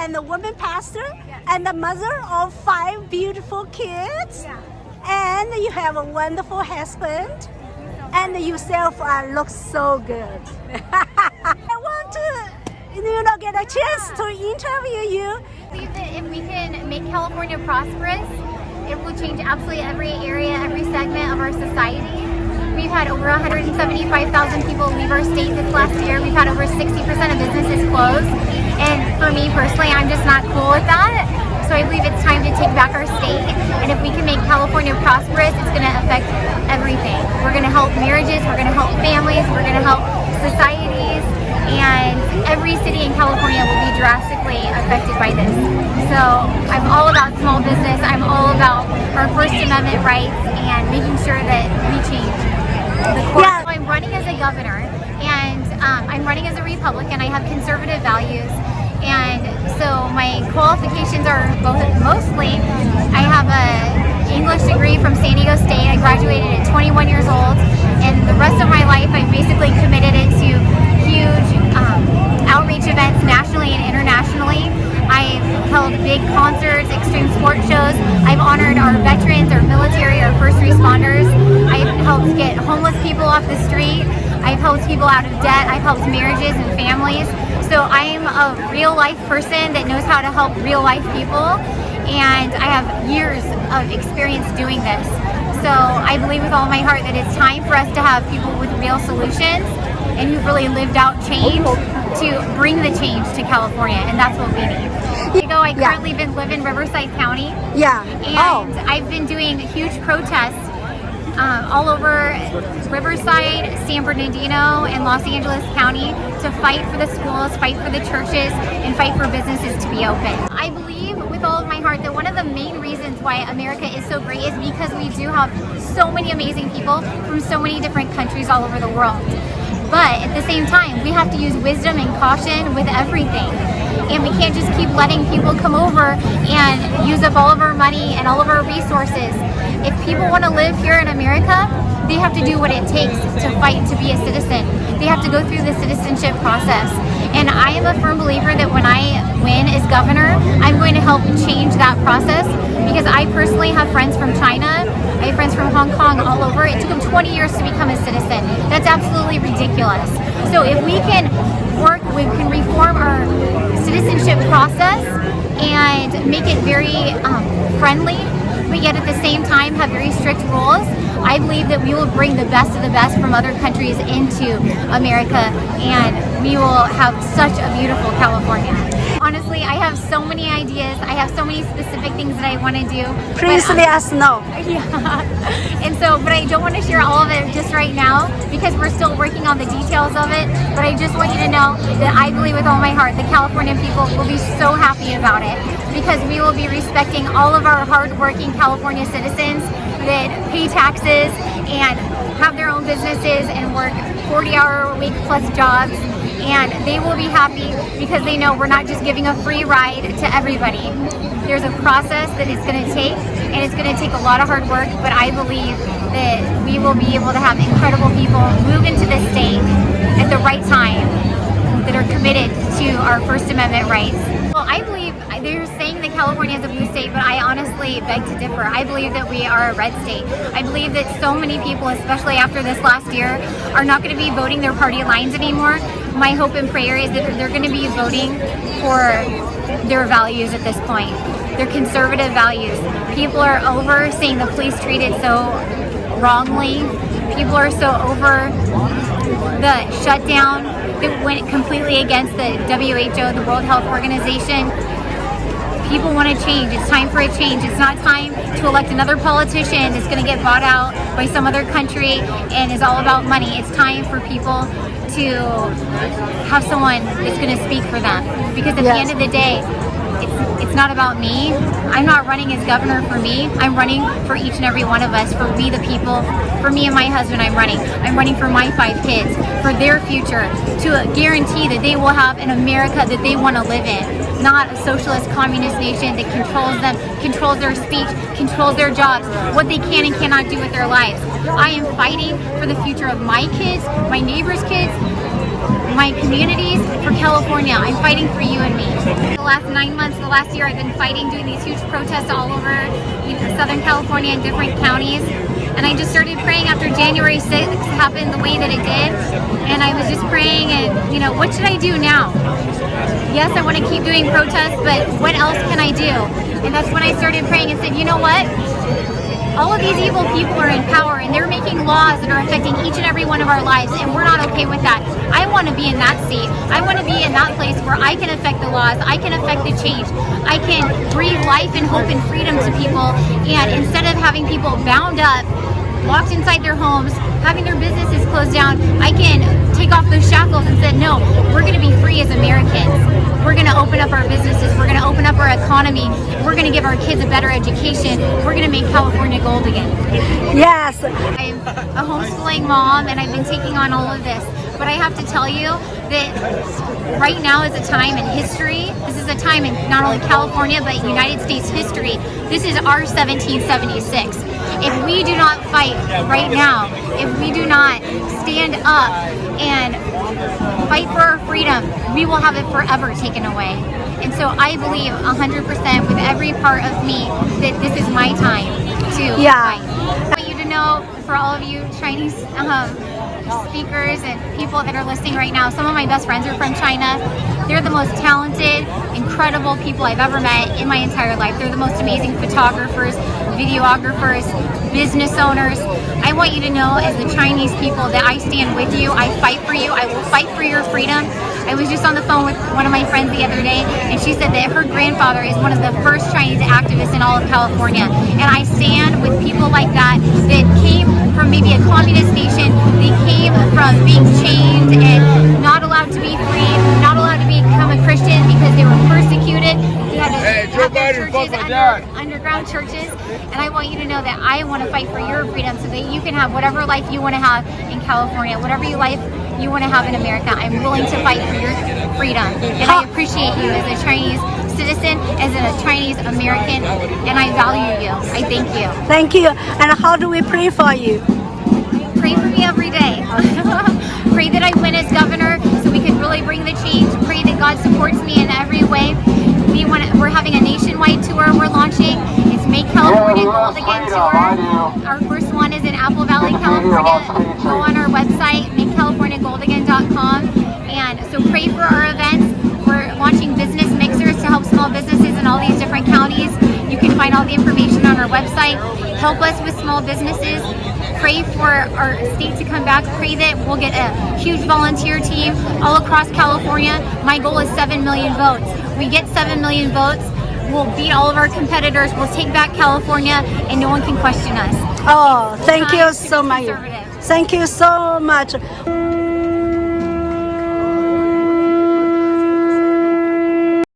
and the woman pastor and the mother of 5 beautiful kids. And you have a wonderful husband. And yourself look so good. I want to, get a chance to interview you. I believe that if we can make California prosperous, it will change absolutely every area, every segment of our society. We've had over 175,000 people leave our state this last year. We've had over 60% of businesses close. And for me personally, I'm just not cool with that. So I believe it's time to take back our state. And if we can make California prosperous, it's going to affect everything. We're going to help marriages, we're going to help families, we're going to help societies, and every city in California will be drastically affected by this. So I'm all about small business. I'm all about our First Amendment rights and making sure that we change the course. So I'm running as a governor, and I'm running as a Republican. I have conservative values. And so my qualifications are mostly, I have an English degree from San Diego State. I graduated at 21 years old, and the rest of my life I've basically committed it to huge outreach events nationally and internationally. I've held big concerts, extreme sports shows. I've honored our veterans, our military, our first responders. I've helped get homeless people off the street. I've helped people out of debt. I've helped marriages and families. So I'm a real life person that knows how to help real life people, and I have years of experience doing this. So I believe with all my heart that it's time for us to have people with real solutions and who've really lived out change to bring the change to California, and that's what we need. I currently live in Riverside County. And I've been doing huge protests all over Riverside, San Bernardino, and Los Angeles County to fight for the schools, fight for the churches, and fight for businesses to be open. I believe with all of my heart that one of the main reasons why America is so great is because we do have so many amazing people from so many different countries all over the world. But at the same time, we have to use wisdom and caution with everything. And we can't just keep letting people come over and use up all of our money and all of our resources. If people want to live here in America, they have to do what it takes to fight to be a citizen. They have to go through the citizenship process. And I am a firm believer that when I win as governor, I'm going to help change that process, because I personally have friends from China, I have friends from Hong Kong, all over. It took them 20 years to become a citizen. That's absolutely ridiculous. So if we can we can reform our citizenship process and make it very friendly, but yet at the same time have very strict rules, I believe that we will bring the best of the best from other countries into America, and we will have such a beautiful California. Honestly, I have so many ideas. I have so many specific things that I want to do. Please let us know. But I don't want to share all of it just right now because we're still working on the details of it. But I just want you to know that I believe with all my heart the California people will be so happy about it, because we will be respecting all of our hardworking California citizens that pay taxes and have their own businesses and work 40-hour-a-week plus jobs. And they will be happy because they know we're not just giving a free ride to everybody. There's a process that it's going to take, and it's going to take a lot of hard work, but I believe that we will be able to have incredible people move into this state at the right time that are committed to our First Amendment rights. Well, I believe they're saying that California is a blue state, but I honestly beg to differ. I believe that we are a red state. I believe that so many people, especially after this last year, are not going to be voting their party lines anymore. My hope and prayer is that they're going to be voting for their values at this point, their conservative values. People are over saying the police treated so wrongly. People are so over the shutdown that went completely against the WHO, the World Health Organization. People want to change. It's time for a change. It's not time to elect another politician that's going to get bought out by some other country and is all about money. It's time for people to have someone that's going to speak for them. Because at the end of the day, it's not about me. I'm not running as governor for me. I'm running for each and every one of us, for we the people, for me and my husband. I'm running for my 5 kids, for their future, to guarantee that they will have an America that they want to live in, not a socialist communist nation that controls them, controls their speech, controls their jobs, what they can and cannot do with their lives. I am fighting for the future of my kids, my neighbors' kids, my communities, for California. I'm fighting for you and me. The last 9 months, the last year, I've been fighting, doing these huge protests all over Southern California in different counties. And I just started praying after January 6th happened the way that it did. And I was just praying and, what should I do now? Yes, I want to keep doing protests, but what else can I do? And that's when I started praying and said, you know what? All of these evil people are in power and they're making laws that are affecting each and every one of our lives, and we're not okay with that. I want to be in that seat. I want to be in that place where I can affect the laws, I can affect the change, I can breathe life and hope and freedom to people, and instead of having people bound up, locked inside their homes, having their businesses closed down, I can take off those shackles and say, no, we're going to be free as Americans. We're going to open up our businesses. We're going to open up our economy. We're going to give our kids a better education. We're going to make California gold again. Yes. I'm a homeschooling mom and I've been taking on all of this. But I have to tell you that right now is a time in history. This is a time in not only California, but United States history. This is our 1776. If we do not fight right now, if we do not stand up and fight for our freedom, we will have it forever taken away. And so I believe 100% with every part of me that this is my time to fight. I want you to know, for all of you Chinese speakers and people that are listening right now, some of my best friends are from China. They're the most talented, incredible people I've ever met in my entire life. They're the most amazing photographers, videographers, business owners. I want you to know, as the Chinese people, that I stand with you. I fight for you. I will fight for your freedom. I was just on the phone with one of my friends the other day, and she said that her grandfather is one of the first Chinese activists in all of California. And I stand with people like that came from maybe a communist nation. They came from being chained and not allowed to be free, not allowed to become a Christian because they were persecuted. They had to have their churches underground churches. And I want you to know that I want to fight for your freedom so that you can have whatever life you want to have in California, whatever life you want to have in America. I'm willing to fight for your freedom. And I appreciate you as a Chinese citizen, as a Chinese American, and I value you. I thank you. Thank you. And how do we pray for you? Pray for me every day. Pray that I win as governor so we can really bring the change. Pray that God supports me in every way. We're having a nationwide tour we're launching. It's Make California Gold Again tour. Our first one is in Apple Valley, California. Go on our website, makecaliforniagoldagain.com. And so pray for our events. We're launching business mixers to help small businesses in all these different counties. You can find all the information on our website. Help us with small businesses. Pray for our state to come back. Pray that we'll get a huge volunteer team all across California. My goal is 7 million votes. We get 7 million votes, we'll beat all of our competitors, we'll take back California, and no one can question us. Oh, thank you so much. Thank you so much.